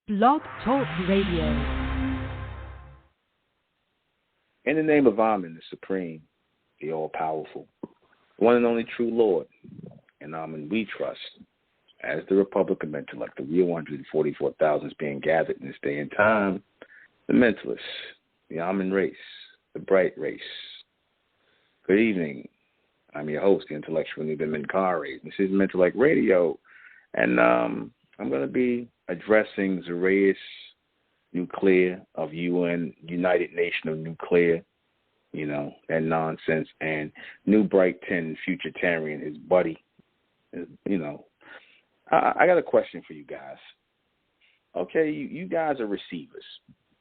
Blog Talk Radio. In the name of Amen, the Supreme, the All-Powerful, one and only true Lord, and Amen we trust, as the Republic of Intellect, the real 144,000 is being gathered in this day and time, the mentalists, the Amen race, the bright race. Good evening. I'm your host, the intellectual Nubright Menkari. This is Mentellect Radio, and I'm going to be addressing Zzurayass nuclear of UN, United Nation of Nuclear, you know, that nonsense, and Nubright 10, Futuritarian, his buddy. You know, I got a question for you guys. Okay, you guys are receivers.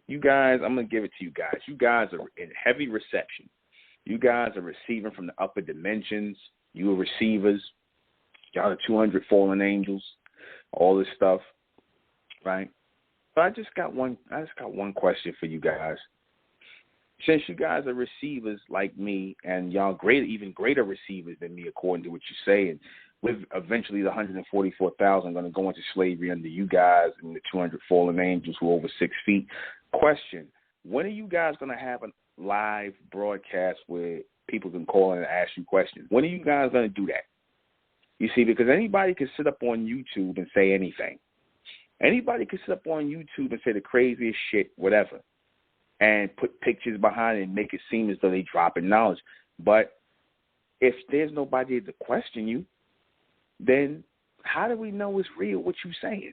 You guys, I'm going to give it to you guys. You guys are in heavy reception. You guys are receiving from the upper dimensions. You are receivers. Y'all are 200 fallen angels, all this stuff, right? So I just got one question for you guys. Since you guys are receivers like me, and y'all even greater receivers than me, according to what you say, and with eventually the 144,000 going to go into slavery under you guys and the 200 fallen angels who are over 6 feet. Question: when are you guys going to have a live broadcast where people can call in and ask you questions? When are you guys going to do that? You see, because anybody can sit up on YouTube and say anything. Anybody can sit up on YouTube and say the craziest shit, whatever, and put pictures behind it and make it seem as though they dropping knowledge. But if there's nobody to question you, then how do we know it's real what you're saying?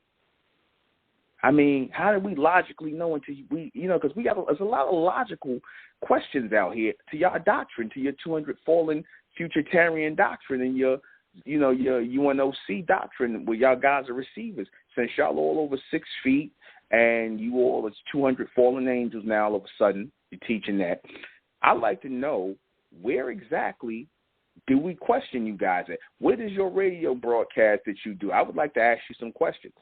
I mean, how do we logically know until because there's a lot of logical questions out here to your doctrine, to your 200 fallen futuritarian doctrine and your UNOC doctrine where y'all guys are receivers. Since y'all all over 6 feet and you all is 200 fallen angels now all of a sudden, you're teaching that. I'd like to know where exactly do we question you guys at? What is your radio broadcast that you do? I would like to ask you some questions.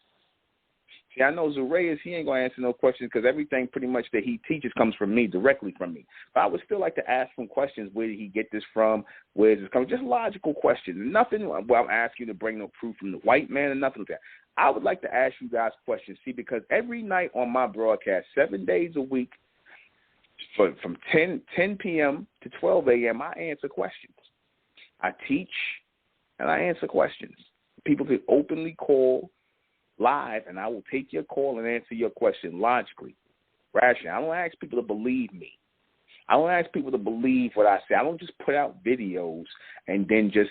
See, I know Zzurayass, he ain't going to answer no questions because everything pretty much that he teaches comes from me, directly from me. But I would still like to ask some questions. Where did he get this from? Where does it come? Just logical questions. Nothing I'm asking you to bring no proof from the white man and nothing like that. I would like to ask you guys questions. See, because every night on my broadcast, 7 days a week, from 10 p.m. to 12 a.m., I answer questions. I teach and I answer questions. People can openly call live, and I will take your call and answer your question logically, rationally. I don't ask people to believe me. I don't ask people to believe what I say. I don't just put out videos and then just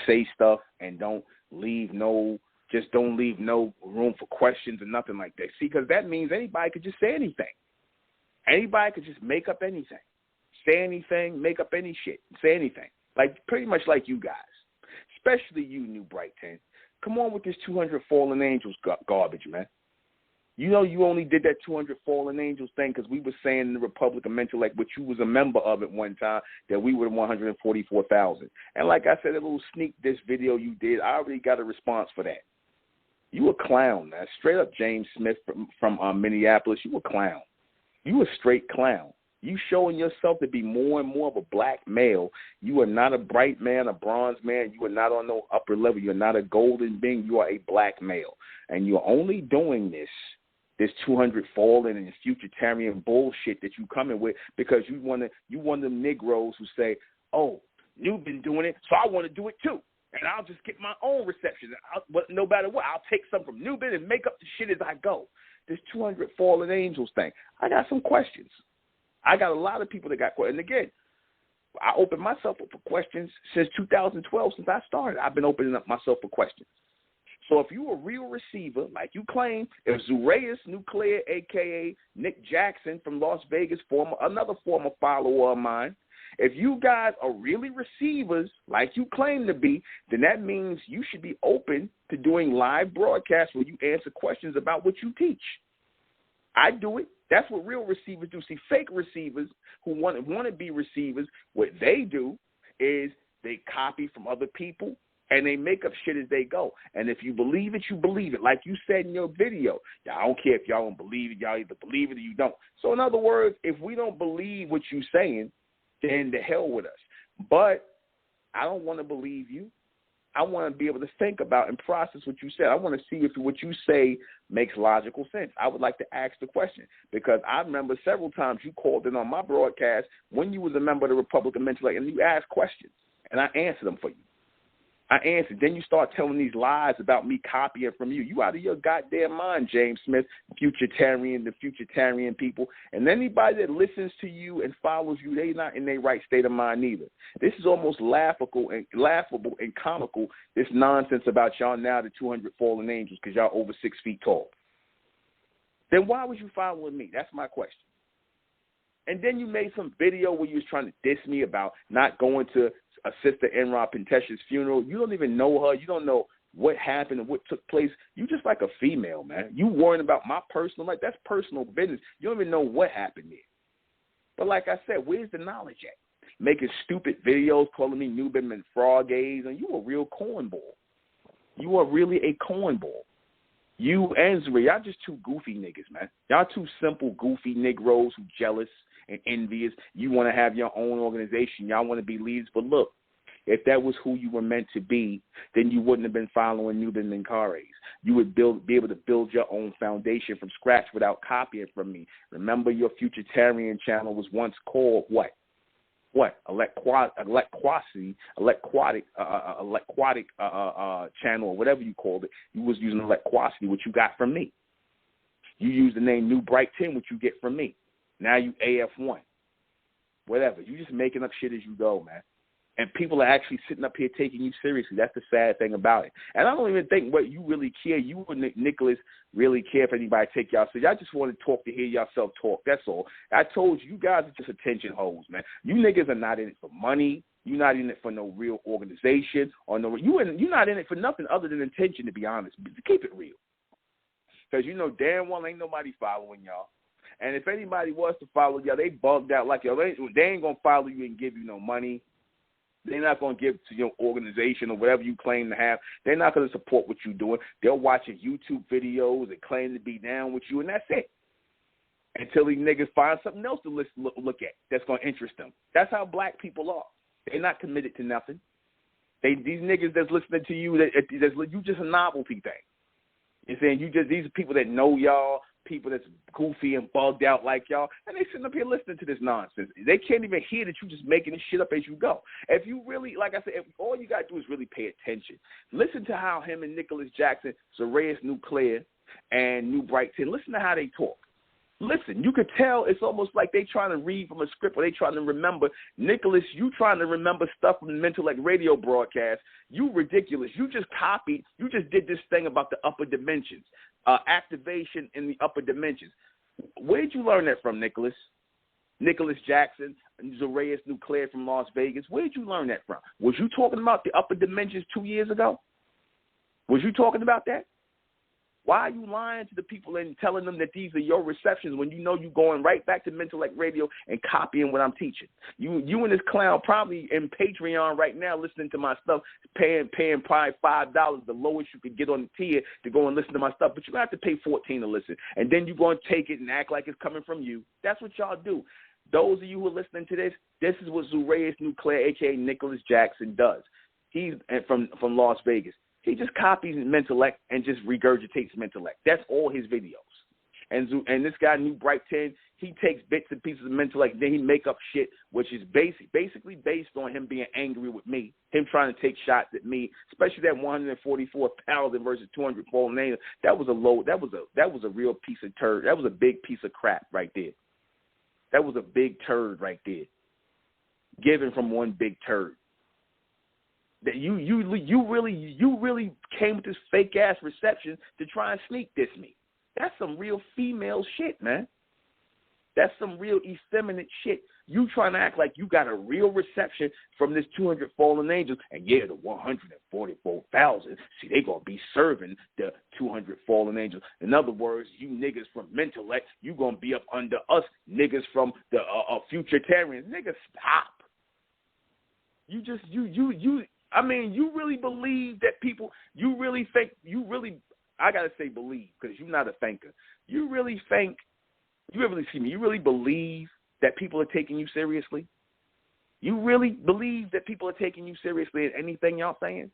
say stuff and don't leave no room for questions or nothing like that. See, because that means anybody could just say anything. Anybody could just make up anything, say anything, make up any shit, say anything. Like pretty much like you guys, especially you, Nubright 10. Come on with this 200 fallen angels garbage, man. You know you only did that 200 fallen angels thing because we were saying in the Republic of Intellect, which you was a member of at one time, that we were 144,000. And like I said, a little sneak diss video you did, I already got a response for that. You a clown, man. Straight up James Smith from Minneapolis, you a clown. You a straight clown. You showing yourself to be more and more of a black male. You are not a bright man, a bronze man. You are not on no upper level. You're not a golden being. You are a black male. And you're only doing this 200 fallen and futuritarian bullshit that you coming with because you one of them Negroes who say, oh, you've been doing it, so I want to do it too. And I'll just get my own reception. But no matter what, I'll take some from Nubright and make up the shit as I go. This 200 fallen angels thing. I got some questions. I got a lot of people that got questions. And again, I opened myself up for questions since 2012, since I started. I've been opening up myself for questions. So if you're a real receiver, like you claim, if Zzurayass Nuclear, a.k.a. Nick Jackson from Las Vegas, another former follower of mine, if you guys are really receivers like you claim to be, then that means you should be open to doing live broadcasts where you answer questions about what you teach. I do it. That's what real receivers do. See, fake receivers who want to be receivers, what they do is they copy from other people and they make up shit as they go. And if you believe it, you believe it. Like you said in your video, I don't care if y'all don't believe it. Y'all either believe it or you don't. So in other words, if we don't believe what you're saying, then the hell with us. But I don't want to believe you. I want to be able to think about and process what you said. I want to see if what you say makes logical sense. I would like to ask the question because I remember several times you called in on my broadcast when you was a member of the Republican Mental Health, and you asked questions, and I answered them for you. I answered. Then you start telling these lies about me copying from you. You out of your goddamn mind, James Smith, Futuritarian, the Futuritarian people. And anybody that listens to you and follows you, they not in their right state of mind either. This is almost laughable and comical, this nonsense about y'all now, the 200 fallen angels, because y'all over 6 feet tall. Then why was you following me? That's my question. And then you made some video where you was trying to diss me about not going to a Sister Enra Pentesh's funeral. You don't even know her. You don't know what happened and what took place. You just like a female, man. You worrying about my personal life. That's personal business. You don't even know what happened there. But like I said, where's the knowledge at? Making stupid videos, calling me Nubright and frog gaze, and you a real cornball. You are really a cornball. You and Zzurayass, y'all just two goofy niggas, man. Y'all two simple, goofy Negroes who jealous and envious. You want to have your own organization. Y'all want to be leaders. But look, if that was who you were meant to be, then you wouldn't have been following Nubright Menkares. You would be able to build your own foundation from scratch without copying from me. Remember, your Futuritarian channel was once called what? What? Elecquatic channel, or whatever you called it. You was using elecquacity, which you got from me. You use the name Nubright 10, which you get from me. Now you AF1. Whatever. You just making up shit as you go, man. And people are actually sitting up here taking you seriously. That's the sad thing about it. And I don't even think what you really care. You and Nicholas really care if anybody take y'all. So y'all just want to talk to hear yourself talk. That's all. I told you, you guys are just attention hoes, man. You niggas are not in it for money. You're not in it for no real organization or no. You're not in it for nothing other than attention, to be honest. But keep it real, because you know damn well ain't nobody following y'all. And if anybody was to follow y'all, they bugged out like y'all. They ain't gonna follow you and give you no money. They're not going to give to your organization or whatever you claim to have. They're not going to support what you're doing. They'll watch your YouTube videos and claim to be down with you, and that's it. Until these niggas find something else to look at that's going to interest them. That's how black people are. They're not committed to nothing. These niggas that's listening to you, you just a novelty thing. You're saying these are people that know y'all, people that's goofy and bugged out like y'all, and they sitting up here listening to this nonsense. They can't even hear that you just making this shit up as you go. If you really, like I said, if all you got to do is really pay attention. Listen to how him and Nicholas Jackson, Zzurayass Nuclear, and Nubright 10, listen to how they talk. Listen, you could tell it's almost like they trying to read from a script or they trying to remember. Nicholas, you trying to remember stuff from the Mental Like radio broadcast. You ridiculous. You just copied. You just did this thing about the upper dimensions, activation in the upper dimensions. Where'd you learn that from, Nicholas? Nicholas Jackson, Zzurayass Nuclear from Las Vegas. Where'd you learn that from? Was you talking about the upper dimensions 2 years ago? Was you talking about that? Why are you lying to the people and telling them that these are your receptions when you know you're going right back to Mental Like Radio and copying what I'm teaching? You and this clown probably in Patreon right now listening to my stuff, paying probably $5, the lowest you could get on the tier to go and listen to my stuff. But you're going to have to pay $14 to listen. And then you're going to take it and act like it's coming from you. That's what y'all do. Those of you who are listening to this is what Zzurayass Nuclear, a.k.a. Nicholas Jackson, does. He's from Las Vegas. He just copies Mentellect and just regurgitates Mentellect. That's all his videos. And this guy, Nubright 10, he takes bits and pieces of Mentellect, then he make up shit, which is basically based on him being angry with me, him trying to take shots at me, especially that 144,000 versus 200 fallen angels. That was a real piece of turd. That was a big piece of crap right there. That was a big turd right there, given from one big turd. That you really came with this fake ass reception to try and sneak diss me. That's some real female shit, man. That's some real effeminate shit. You trying to act like you got a real reception from this 200 fallen angels, and yeah, the 144,000. See, they gonna be serving the 200 fallen angels. In other words, you niggas from Mentellect, you gonna be up under us niggas from the Futuritarians. Niggas, stop. I mean, you really believe that people, I got to say believe, because you're not a thinker. You really believe that people are taking you seriously? You really believe that people are taking you seriously in anything y'all saying?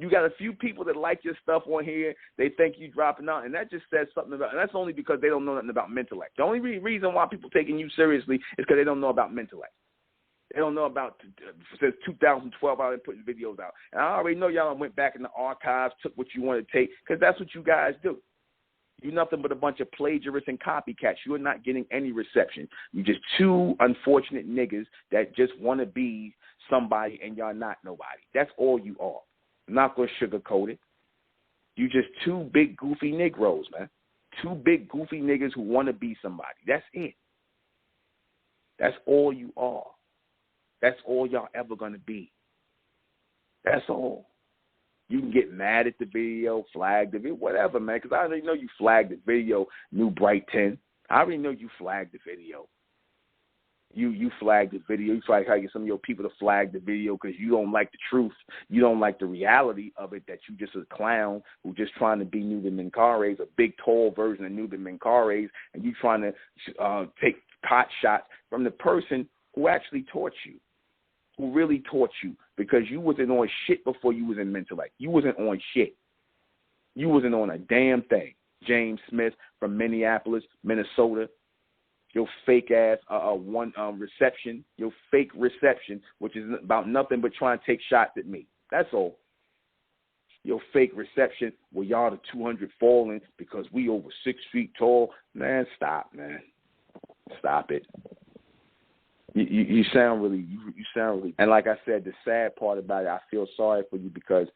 You got a few people that like your stuff on here. They think you dropping out, and that just says something about. And that's only because they don't know nothing about mental act. The only reason why people taking you seriously is because they don't know about mental act. They don't know about since 2012 I've been putting videos out, and I already know y'all went back in the archives, took what you want to take, because that's what you guys do. You're nothing but a bunch of plagiarists and copycats. You are not getting any reception. You're just two unfortunate niggas that just want to be somebody, and y'all not nobody. That's all you are. I'm not going to sugarcoat it. You just two big, goofy Negroes, man. Two big, goofy niggas who want to be somebody. That's it. That's all you are. That's all y'all ever going to be. That's all. You can get mad at the video, flag the video, whatever, man, because I already know you flagged the video, Nubright 10. I already know you flagged the video. You flagged the video. You try to get some of your people to flag the video because you don't like the truth. You don't like the reality of it, that you just a clown who just trying to be Nuben Menkares, a big, tall version of Nuben Menkares, and you trying to take pot shots from the person who actually taught you, who really taught you, because you wasn't on shit before you was in mental act. You wasn't on shit. You wasn't on a damn thing. James Smith from Minneapolis, Minnesota. Your fake ass reception, your fake reception, which is about nothing but trying to take shots at me. That's all. Your fake reception where y'all the 200 falling because we over 6 feet tall. Man, stop, man. Stop it. You sound really, and like I said, the sad part about it, I feel sorry for you because,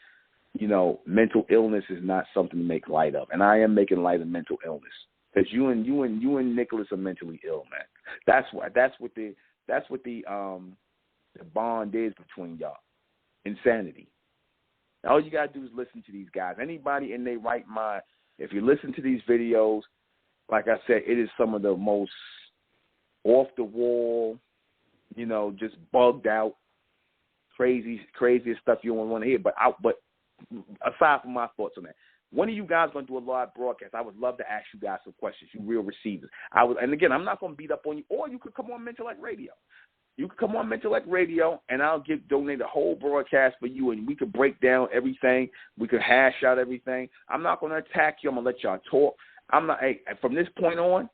you know, mental illness is not something to make light of, and I am making light of mental illness because you and Nicholas are mentally ill, man. That's what the bond is between y'all. Insanity. All you gotta do is listen to these guys. Anybody in their right mind, if you listen to these videos, like I said, it is some of the most off the wall, you know, just bugged out, craziest stuff you don't want to hear. But aside from my thoughts on that, when are you guys going to do a live broadcast? I would love to ask you guys some questions, you real receivers. And again, I'm not going to beat up on you, or you could come on Mental Act Radio. You could come on Mental Act Radio, and I'll donate a whole broadcast for you, and we could break down everything. We could hash out everything. I'm not going to attack you. I'm going to let y'all talk. I'm not. Hey, from this point on,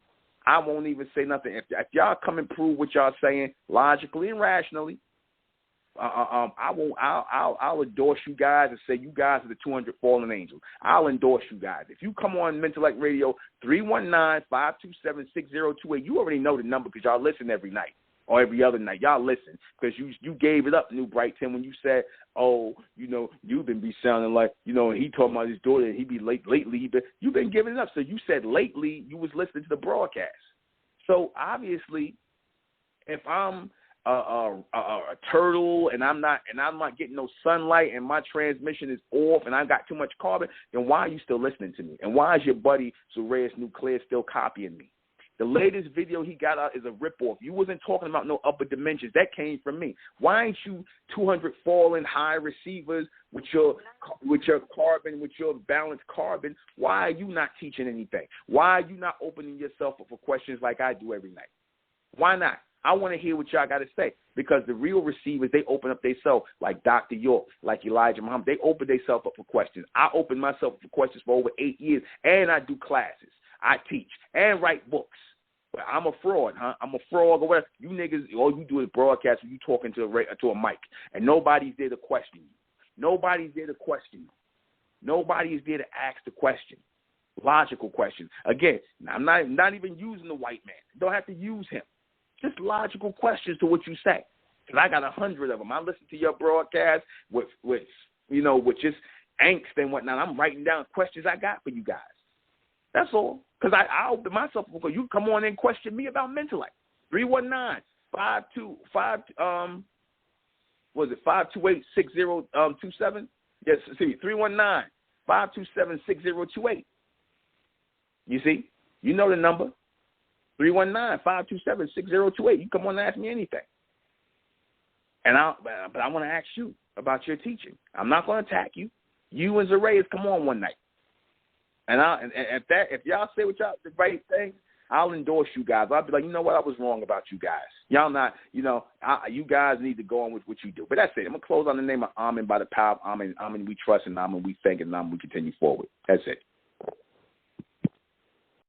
I won't even say nothing. If y'all come and prove what y'all saying logically and rationally, I'll endorse you guys and say you guys are the 200 fallen angels. I'll endorse you guys. If you come on Mental Act Radio, 319-527-6028, you already know the number because y'all listen every night or every other night. Y'all listen because you gave it up, Nubright 10, when you said, oh, you know, you've been sounding like, you know, he talking about his daughter and he be lately. You've been giving it up. So you said lately you was listening to the broadcast. So obviously, if I'm a turtle and I'm not getting no sunlight and my transmission is off and I got too much carbon, then why are you still listening to me? And why is your buddy Zzurayass Nuclear still copying me? The latest video he got out is a ripoff. You wasn't talking about no upper dimensions. That came from me. Why ain't you 200 fallen high receivers with your carbon, with your balanced carbon? Why are you not teaching anything? Why are you not opening yourself up for questions like I do every night? Why not? I want to hear what y'all got to say, because the real receivers, they open up themselves, like Dr. York, like Elijah Muhammad. They open themselves up for questions. I open myself up for questions for over 8 years, and I do classes. I teach and write books. But I'm a fraud, huh? I'm a fraud or whatever. You niggas, all you do is broadcast when you talking to a mic, and nobody's there to question you. Nobody's there to question you. Nobody is there to ask the question. Logical questions. Again, I'm not even using the white man. You don't have to use him. Just logical questions to what you say. Because I got 100 of them. I listen to your broadcast with just angst and whatnot. I'm writing down questions I got for you guys. That's all. Because I open myself up because you come on and question me about mental act. 319-528-6027? Yes, see, 319-527-6028. You see? You know the number. 319-527-6028. You come on and ask me anything. But I want to ask you about your teaching. I'm not going to attack you. You and Zzurayass come on one night. And if y'all say what y'all the right thing, I'll endorse you guys. I'll be like, you know what? I was wrong about you guys. Y'all not, you guys need to go on with what you do. But that's it. I'm going to close on the name of Amen by the power of Amen. Amen we trust, and Amen we thank, and Amen we continue forward. That's it.